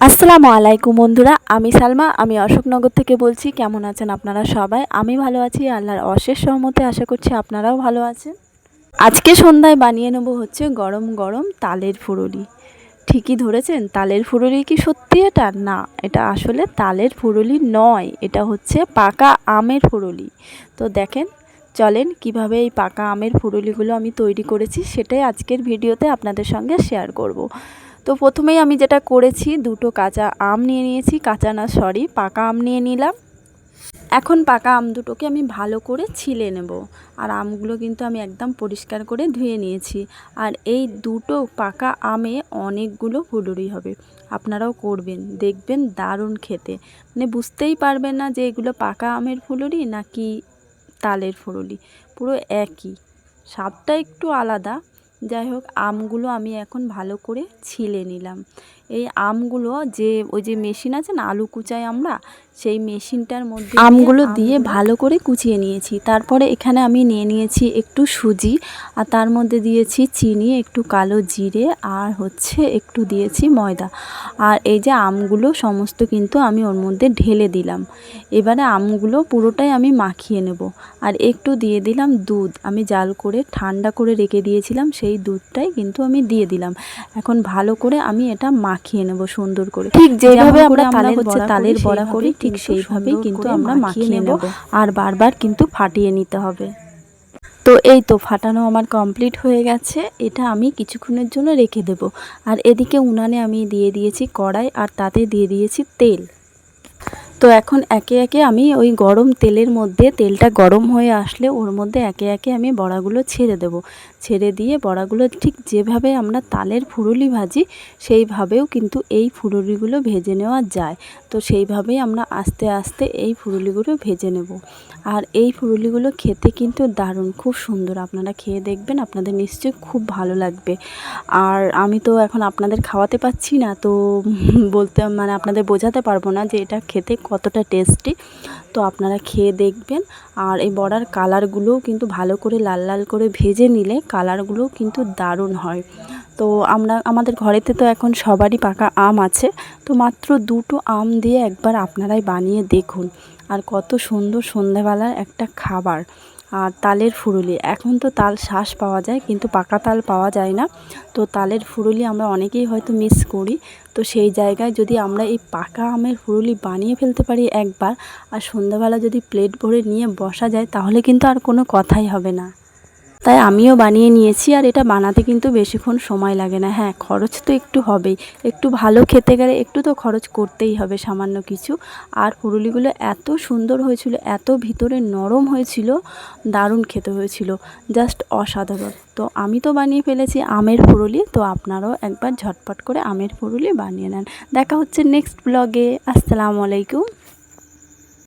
আসসালামু আলাইকুম বন্ধুরা, আমি সালমা। আমি অশোকনগর থেকে বলছি। কেমন আছেন আপনারা সবাই? আমি ভালো আছি, আল্লাহর অশেষ রহমতে। আশা করছি আপনারাও ভালো আছেন। আজকে সন্ধ্যায় বানিয়ে নেব হচ্ছে গরম গরম তালের ফুরুলি। ঠিকই ধরেছেন, তালের ফুরুলি কি সত্যি এটা? না, এটা আসলে তালের ফুরুলি নয়, এটা হচ্ছে পাকা আমের ফুরুলি। তো দেখেন, চলেন কিভাবে এই পাকা আমের ফুরুলিগুলো আমি তৈরি করেছি সেটাই আজকের ভিডিওতে আপনাদের সঙ্গে শেয়ার করব। তো প্রথমেই আমি যেটা করেছি, দুটো কাঁচা আম নিয়ে নিয়েছি, পাকা আম নিয়ে নিলাম। এখন পাকা আম দুটোকে আমি ভালো করে ছিলে নেব। আর আমগুলো কিন্তু আমি একদম পরিষ্কার করে ধুয়ে নিয়েছি। আর এই দুটো পাকা আমে অনেকগুলো ফুলুরি হবে। আপনারাও করবেন, দেখবেন দারুণ খেতে। মানে বুঝতেই পারবেন না যে এগুলো পাকা আমের ফুলুরি নাকি তালের ফুলুরি, পুরো একই, স্বাদটা একটু আলাদা। যাই হোক, আমগুলো আমি এখন ভালো করে ছিলে নিলাম। এই আমগুলো ওই যে মেশিন আছে না, আলু কুচাই আমরা, সেই মেশিনটার মধ্যে আমগুলো দিয়ে ভালো করে কুচিয়ে নিয়েছি। তারপরে এখানে আমি নিয়ে নিয়েছি একটু সুজি, আর তার মধ্যে দিয়েছি চিনি, একটু কালো জিরে, আর হচ্ছে একটু দিয়েছি ময়দা। আর এই যে আমগুলো সমস্ত কিন্তু আমি ওর মধ্যে ঢেলে দিলাম। এবারে আমগুলো পুরোটাই আমি মাখিয়ে নেব। আর একটু দিয়ে দিলাম দুধ, আমি জাল করে ঠান্ডা করে রেখে দিয়েছিলাম, সেই দুধটাই কিন্তু আমি দিয়ে দিলাম। এখন ভালো করে আমি এটা মাখিয়ে নেব সুন্দর করে, ঠিক যেভাবে আমরা তালের বড়া করি ঠিক সেইভাবেই কিন্তু আমরা মাখিয়ে নেব। আর বারবার কিন্তু ফাটিয়ে নিতে হবে। তো এই তো ফাটানো আমার কমপ্লিট হয়ে গেছে। এটা আমি কিছুক্ষণের জন্য রেখে দেব। আর এদিকে উনানে আমি দিয়ে দিয়েছি কড়াই, আর তাতে দিয়ে দিয়েছি তেল। তো এখন একে একে আমি ওই গরম তেলের মধ্যে, তেলটা গরম হয়ে আসলে ওর মধ্যে একে একে আমি বড়াগুলো ছেড়ে দেব। ছেড়ে দিয়ে বড়াগুলো ঠিক যেভাবে আমরা তালের ফুরুলি ভাজি সেইভাবেও কিন্তু এই ফুরুলিগুলো ভেজে নেওয়া যায়। তো সেইভাবেই আমরা আস্তে আস্তে এই ফুরুলিগুলো ভেজে নেব। আর এই ফুরুলিগুলো খেতে কিন্তু দারুণ, খুব সুন্দর। আপনারা খেয়ে দেখবেন, আপনাদের নিশ্চয়ই খুব ভালো লাগবে। আর আমি তো এখন আপনাদের খাওয়াতে পাচ্ছি না, তো বলতে মানে আপনাদের বোঝাতে পারবো না যে এটা খেতে কতটা টেস্টি। তো আপনারা খেয়ে দেখবেন। আর এই বড়ার কালারগুলোও কিন্তু ভালো করে লাল লাল করে ভেজে নিলে কালারগুলোও কিন্তু দারুণ হয়। তো আমাদের ঘরেতে তো এখন সবারই পাকা আম আছে। তো মাত্র দুটো আম দিয়ে একবার আপনারাই বানিয়ে দেখুন। আর কত সুন্দর সন্ধ্যাবেলার একটা খাবার। আর তালের ফুরুলি, এখন তো তাল শাঁস পাওয়া যায় কিন্তু পাকা তাল পাওয়া যায় না। তো তালের ফুরুলি আমরা অনেকেই হয়তো মিস করি। তো সেই জায়গায় যদি আমরা এই পাকা আমের ফুরুলি বানিয়ে ফেলতে পারি একবার, আর সন্ধ্যাবেলা যদি প্লেট ভরে নিয়ে বসা যায়, তাহলে কিন্তু আর কোনো কথাই হবে না। তাই আমিও বানিয়ে নিয়েছি। আর এটা বানাতে কিন্তু বেশিক্ষণ সময় লাগে না। হ্যাঁ, খরচ তো একটু হবেই, একটু ভালো খেতে গেলে একটু তো খরচ করতেই হবে, সামান্য কিছু। আর ফুরুলিগুলো এত সুন্দর হয়েছিল, এত ভিতরে নরম হয়েছিল, দারুণ খেতে হয়েছিল, জাস্ট অসাধারণ। তো আমি তো বানিয়ে ফেলেছি আমের ফুরুলি। তো আপনারাও একবার ঝটপট করে আমের ফুরুলি বানিয়ে নেন। দেখা হচ্ছে নেক্সট ব্লগে। আসসালামু আলাইকুম।